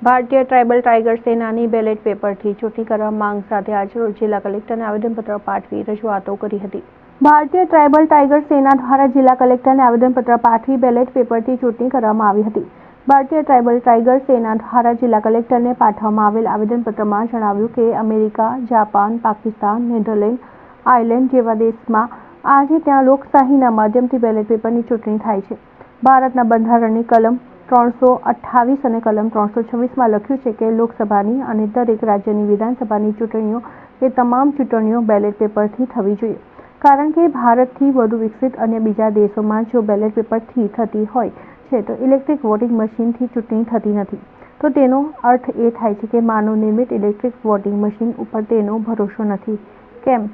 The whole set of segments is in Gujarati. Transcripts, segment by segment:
ભારતીય ટ્રાઇબલ ટાઇગર સેનાની બેલેટ પેપરથી ચૂંટણી કરવા માંગ સાથે આજરોજ જિલ્લા કલેક્ટરને આવેદનપત્ર પાઠવી રજૂઆતો કરી હતી। ભારતીય ટ્રાઇબલ ટાઇગર સેના દ્વારા જિલ્લા કલેક્ટરને આવેદનપત્ર પાઠવી બેલેટ પેપરથી ચૂંટણી કરવામાં આવી હતી। ભારતીય ટ્રાઇબલ ટાઇગર સેના દ્વારા જિલ્લા કલેક્ટરને પાઠવવામાં આવેલ આવેદનપત્રમાં જણાવ્યું કે America, Japan, Pakistan, Netherland, Ireland જેવા દેશમાં આજે ત્યાં લોકશાહીના માધ્યમથી બેલેટ પેપરની ચૂંટણી થાય છે। ભારતના બંધારણની કલમ 328 અને કલમ 326માં લખ્યું છે કે લોકસભાની અને દરેક રાજ્યની વિધાનસભાની ચૂંટણીઓ એ તમામ ચૂંટણીઓ બેલેટ પેપરથી થવી જોઈએ, કારણ કે ભારતથી વધુ વિકસિત અન્ય બીજા દેશોમાં જો બેલેટ પેપરથી થતી હોય છે તો ઇલેક્ટ્રિક વોટિંગ મશીનથી ચૂંટણી થતી નથી। તો તેનો અર્થ એ થાય છે કે માનવ નિર્મિત ઇલેક્ટ્રિક વોટિંગ મશીન ઉપર તેનો ભરોસો નથી। કેમ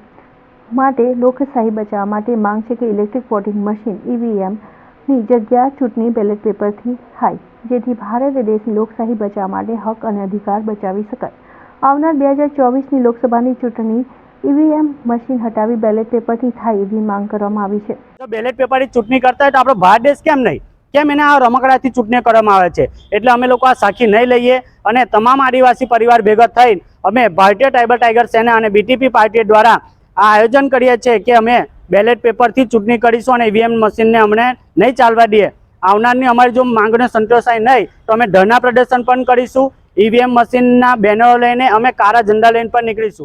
માટે લોકશાહી બચાવવા માટે માંગ છે કે ઇલેક્ટ્રિક વોટિંગ મશીન (EVM) ની જગ્યા ચૂંટણી બેલેટ પેપરથી થાય, જેથી ભારત દેશની લોકશાહી બચાવવા માટે હક અને અધિકાર બચાવી શકાય। આવનાર 2024ની લોકસભાની ચૂંટણી EVM મશીન હટાવી બેલેટ પેપરથી થાય એવી માંગ કરવામાં આવી છે। જો બેલેટ પેપરથી ચૂંટણી કરતા હોય તો આપણો ભારત દેશ કેમ નહીં? કેમ એને આ રમકડાથી ચૂંટણી કરવામાં આવે છે? એટલે અમે લોકો આ સાખી નહીં લઈએ અને તમામ આદિવાસી પરિવાર ભેગા થઈને અમે ભારતીય ટ્રાઇબલ ટાઇગર સેના અને BTP પાર્ટી દ્વારા આ આયોજન કરીએ છીએ કે અમે બેલેટ પેપરથી ચૂંટણી કરીશું અને EVM મશીનને અમને નહીં ચાલવા દઈએ। આવનારની અમારી જો માંગને સંતોષાય નહીં તો અમે ધરણા પ્રદર્શન પણ કરીશું। EVM મશીનના બેનરો લઈને અમે કાળા ઝંડા લઈને પણ નીકળીશું।